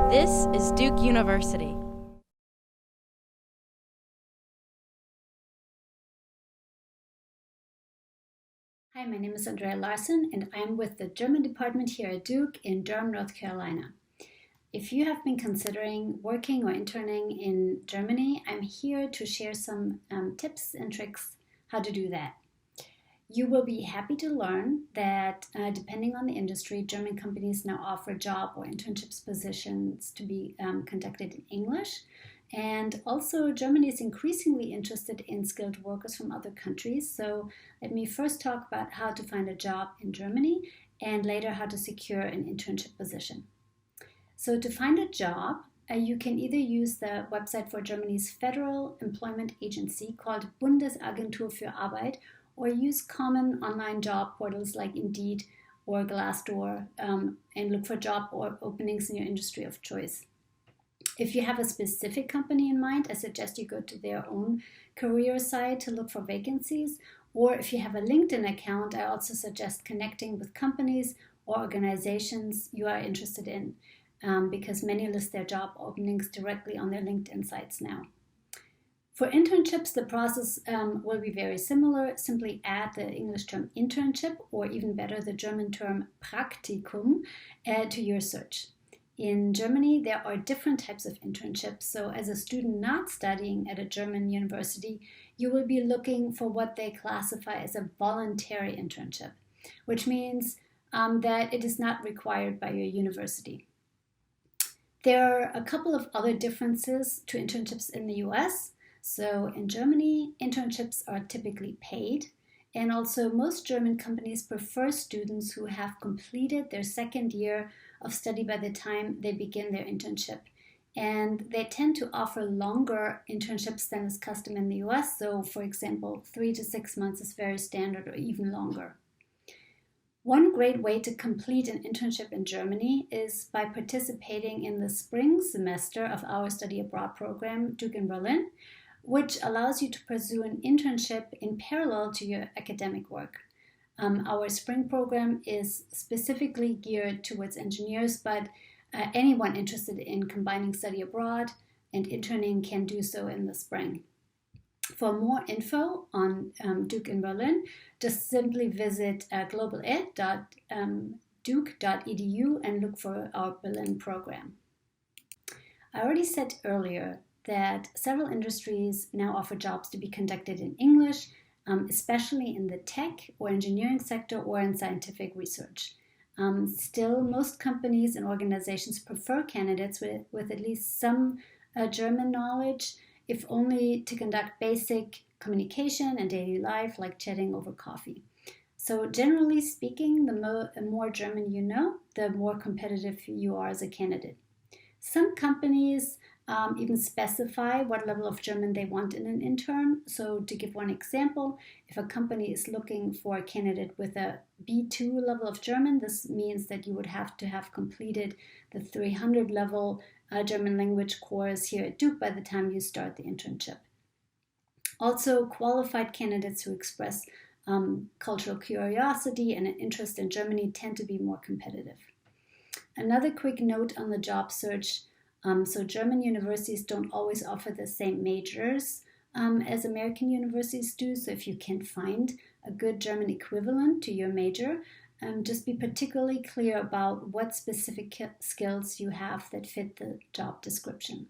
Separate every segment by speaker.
Speaker 1: This is Duke University.
Speaker 2: Hi, my name is Andrea Larson, and I'm with the German department here at Duke in Durham, North Carolina. If you have been considering working or interning in Germany, I'm here to share some tips and tricks how to do that. You will be happy to learn that depending on the industry, German companies now offer job or internships positions to be conducted in English. And also, Germany is increasingly interested in skilled workers from other countries. So, let me first talk about how to find a job in Germany and later how to secure an internship position. So, to find a job, you can either use the website for Germany's federal employment agency called Bundesagentur für Arbeit, or use common online job portals like Indeed or Glassdoor and look for job or openings in your industry of choice. If you have a specific company in mind, I suggest you go to their own career site to look for vacancies. Or if you have a LinkedIn account, I also suggest connecting with companies or organizations you are interested in because many list their job openings directly on their LinkedIn sites now. For internships, the process will be very similar. Simply add the English term internship, or even better, the German term Praktikum, to your search. In Germany, there are different types of internships. So as a student not studying at a German university, you will be looking for what they classify as a voluntary internship, which means that it is not required by your university. There are a couple of other differences to internships in the US. So in Germany, internships are typically paid, and also most German companies prefer students who have completed their second year of study by the time they begin their internship. And they tend to offer longer internships than is custom in the US. So for example, 3 to 6 months is very standard, or even longer. One great way to complete an internship in Germany is by participating in the spring semester of our study abroad program, Duke in Berlin, which allows you to pursue an internship in parallel to your academic work. Our spring program is specifically geared towards engineers, but anyone interested in combining study abroad and interning can do so in the spring. For more info on Duke in Berlin, just simply visit globaled.duke.edu and look for our Berlin program. I already said earlier that several industries now offer jobs to be conducted in English, especially in the tech or engineering sector or in scientific research. Still, most companies and organizations prefer candidates with at least some German knowledge, if only to conduct basic communication and daily life like chatting over coffee. So generally speaking, the more German you know, the more competitive you are as a candidate. Some companies even specify what level of German they want in an intern. So to give one example, if a company is looking for a candidate with a B2 level of German, this means that you would have to have completed the 300 level German language course here at Duke by the time you start the internship. Also, qualified candidates who express cultural curiosity and an interest in Germany tend to be more competitive. Another quick note on the job search. So German universities don't always offer the same majors as American universities do. So if you can find a good German equivalent to your major, just be particularly clear about what specific skills you have that fit the job description.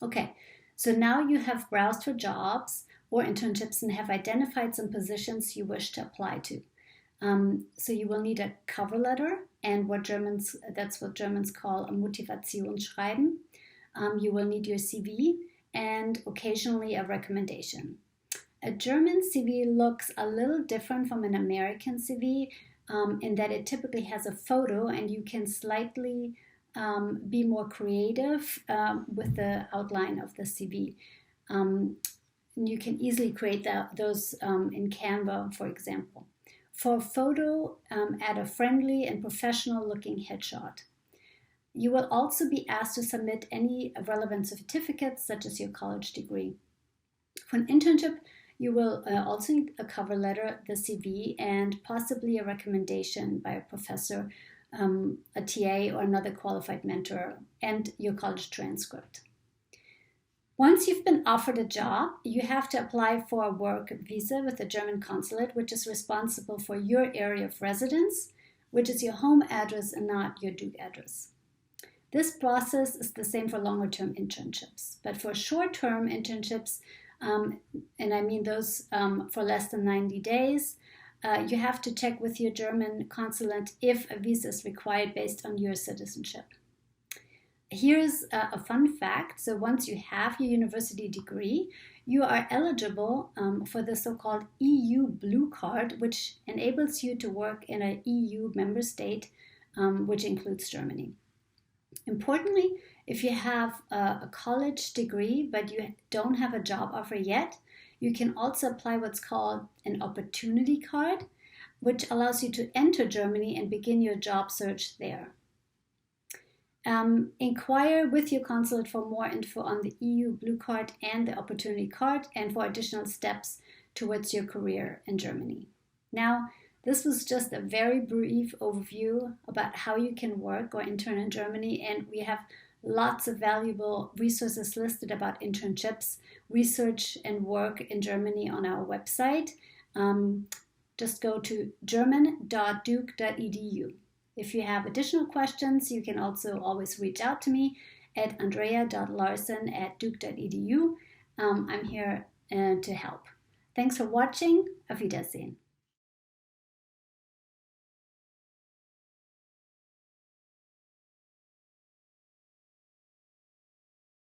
Speaker 2: Okay, so now you have browsed for jobs or internships and have identified some positions you wish to apply to. So you will need a cover letter and that's what Germans call a Motivationsschreiben. You will need your CV and occasionally a recommendation. A German CV looks a little different from an American CV in that it typically has a photo and you can slightly be more creative with the outline of the CV. You can easily create those in Canva, for example. For a photo, add a friendly and professional looking headshot. You will also be asked to submit any relevant certificates, such as your college degree. For an internship, you will also need a cover letter, the CV, and possibly a recommendation by a professor a TA or another qualified mentor, and your college transcript. Once you've been offered a job, you have to apply for a work visa with the German consulate, which is responsible for your area of residence, which is your home address and not your Duke address. This process is the same for longer-term internships, but for short-term internships, and I mean those for less than 90 days, you have to check with your German consulate if a visa is required based on your citizenship. Here's a fun fact. So once you have your university degree, you are eligible for the so-called EU Blue Card, which enables you to work in an EU member state, which includes Germany. Importantly, if you have a college degree but you don't have a job offer yet, you can also apply what's called an opportunity card, which allows you to enter Germany and begin your job search there. Inquire with your consulate for more info on the EU Blue Card and the Opportunity Card and for additional steps towards your career in Germany. Now, this was just a very brief overview about how you can work or intern in Germany, and we have lots of valuable resources listed about internships, research, and work in Germany on our website. Just go to german.duke.edu. If you have additional questions, you can also always reach out to me at andrea.larson@duke.edu. I'm here to help. Thanks for watching. Auf Wiedersehen.